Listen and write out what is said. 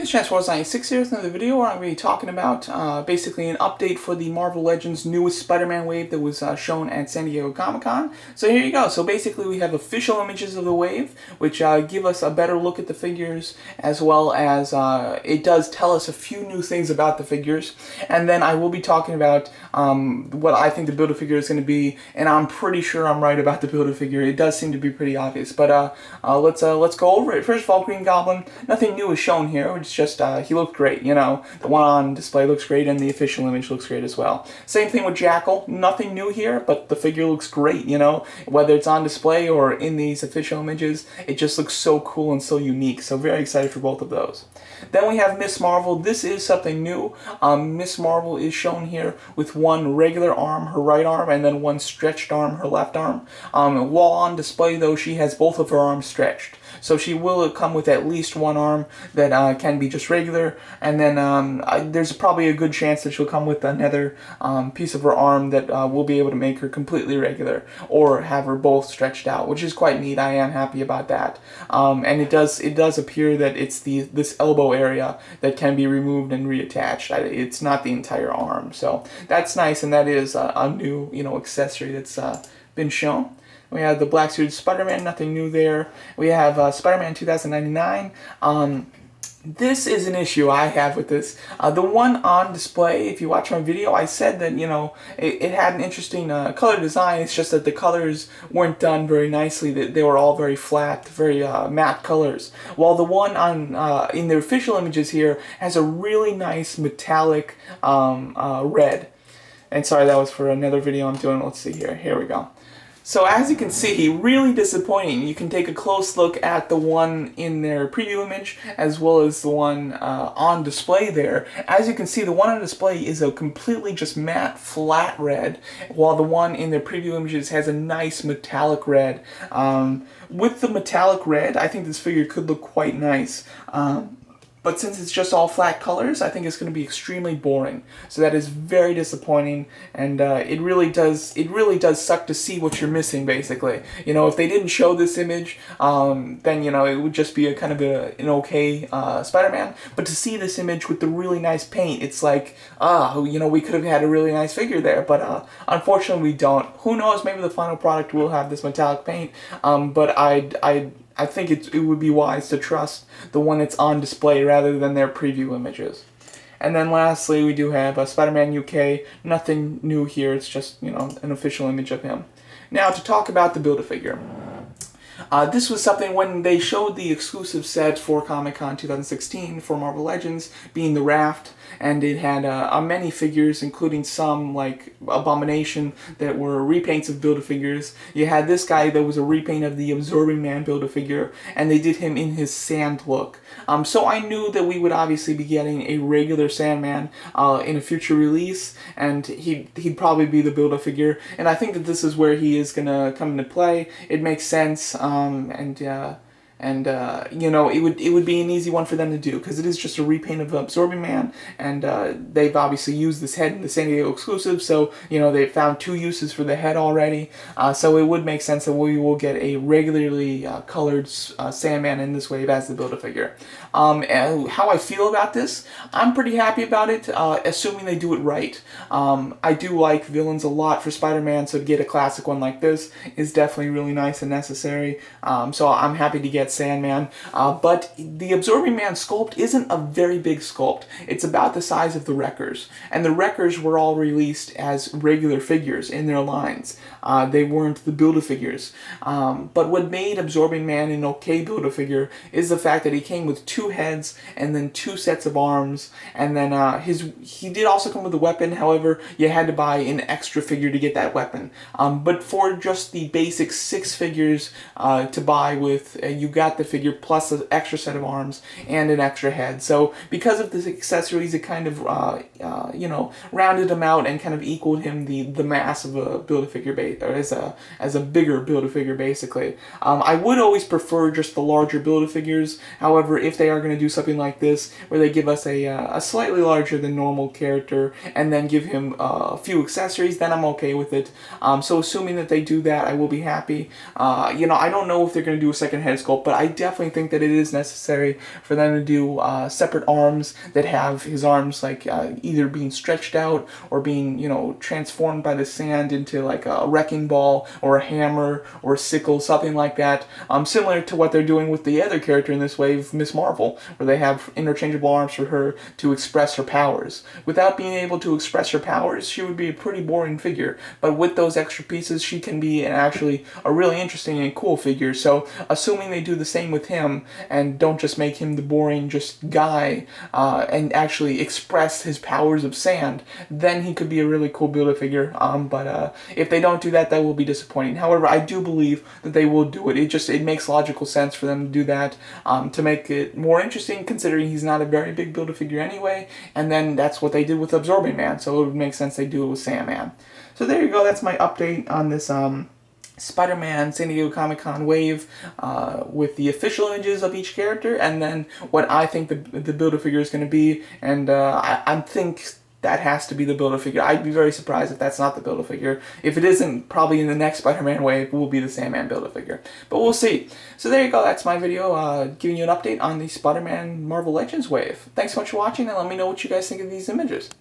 It's Chance496 here with another video where I'm going to be talking about basically an update for the Marvel Legends newest Spider-Man wave that was shown at San Diego Comic-Con. So here you go. So basically we have official images of the wave, which give us a better look at the figures, as well as it does tell us a few new things about the figures. And then I will be talking about what I think the Build-A-Figure is going to be, and I'm pretty sure I'm right about the Build-A-Figure. It does seem to be pretty obvious, but let's go over it. First of all, Green Goblin, nothing new is shown here. It's just, he looked great, you know. The one on display looks great, and the official image looks great as well. Same thing with Jackal. Nothing new here, but the figure looks great, you know. Whether it's on display or in these official images, it just looks so cool and so unique. So very excited for both of those. Then we have Miss Marvel. This is something new. Miss Marvel is shown here with one regular arm, her right arm, and then one stretched arm, her left arm. While on display, though, she has both of her arms stretched. So she will come with at least one arm that can be just regular, and then there's probably a good chance that she'll come with another piece of her arm that will be able to make her completely regular, or have her both stretched out, which is quite neat. I am happy about that. And it does appear that it's this elbow area that can be removed and reattached. It's not the entire arm, so that's nice, and that is a new accessory that's been shown. We have the black suited Spider-Man, nothing new there. We have Spider-Man 2099. This is an issue I have with this. The one on display, if you watch my video, I said that, it had an interesting color design. It's just that the colors weren't done very nicely. They were all very flat, very matte colors. While the one on in the official images here has a really nice metallic red. And sorry, that was for another video I'm doing. Let's see here. Here we go. So as you can see, really disappointing. You can take a close look at the one in their preview image as well as the one on display there. As you can see, the one on display is a completely just matte, flat red, while the one in their preview images has a nice metallic red. With the metallic red, I think this figure could look quite nice. But since it's just all flat colors, I think it's going to be extremely boring. So that is very disappointing, and it really does suck to see what you're missing, basically. If they didn't show this image, then it would just be a kind of an okay Spider-Man. But to see this image with the really nice paint, it's like, we could have had a really nice figure there, but unfortunately we don't. Who knows? Maybe the final product will have this metallic paint, but I think it would be wise to trust the one that's on display rather than their preview images. And then lastly, we do have Spider-Man UK. Nothing new here. It's just, an official image of him. Now, to talk about the Build-A-Figure. This was something when they showed the exclusive set for Comic-Con 2016 for Marvel Legends, being the Raft, and it had many figures, including some like Abomination that were repaints of Build-A-Figures. You had this guy that was a repaint of the Absorbing Man Build-A-Figure, and they did him in his sand look. So I knew that we would obviously be getting a regular Sandman in a future release, and he'd probably be the Build-A-Figure, and I think that this is where he is gonna come into play. It makes sense. It would be an easy one for them to do, because it is just a repaint of Absorbing Man, and they've obviously used this head in the San Diego exclusive, so they found two uses for the head already, so it would make sense that we will get a regularly colored Sandman in this wave as the Build-A-Figure. And how I feel about this, I'm pretty happy about it, assuming they do it right. I do like villains a lot for Spider-Man, so to get a classic one like this is definitely really nice and necessary. So I'm happy to get Sandman, but the Absorbing Man sculpt isn't a very big sculpt. It's about the size of the Wreckers, and the Wreckers were all released as regular figures in their lines. They weren't the Build-A-Figures. But what made Absorbing Man an okay Build-A-Figure is the fact that he came with two heads and then two sets of arms, and then he did also come with a weapon. However, you had to buy an extra figure to get that weapon. But for just the basic 6 figures to buy with, you got the figure plus an extra set of arms and an extra head. So because of the accessories, it kind of rounded him out and kind of equaled him the mass of a Build-A-Figure or as a bigger Build-A-Figure, basically. I would always prefer just the larger Build-A-Figures. However, if they are going to do something like this, where they give us a slightly larger than normal character, and then give him a few accessories, then I'm okay with it. So assuming that they do that, I will be happy. You know, I don't know if they're going to do a second head sculpt, but I definitely think that it is necessary for them to do separate arms that have his arms like either being stretched out or being, you know, transformed by the sand into like a wrecking ball or a hammer or a sickle, something like that. Similar to what they're doing with the other character in this wave, Miss Marvel, where they have interchangeable arms for her to express her powers. Without being able to express her powers, she would be a pretty boring figure, but with those extra pieces, she can be actually a really interesting and cool figure. So assuming they do the same with him and don't just make him the boring just guy and actually express his powers of sand, then he could be a really cool Build-A-Figure. But if they don't do that, that will be disappointing. However, I do believe that they will do it. It makes logical sense for them to do that, to make it more interesting, considering he's not a very big Build-A-Figure anyway, and then that's what they did with Absorbing Man, so it would make sense they do it with Sandman. So there you go, that's my update on this Spider-Man San Diego Comic-Con wave with the official images of each character, and then what I think the Build-A-Figure is going to be, and I think that has to be the Build-A-Figure. I'd be very surprised if that's not the Build-A-Figure. If it isn't, probably in the next Spider-Man wave, it will be the Sandman Build-A-Figure. But we'll see. So there you go, that's my video giving you an update on the Spider-Man Marvel Legends wave. Thanks so much for watching, and let me know what you guys think of these images.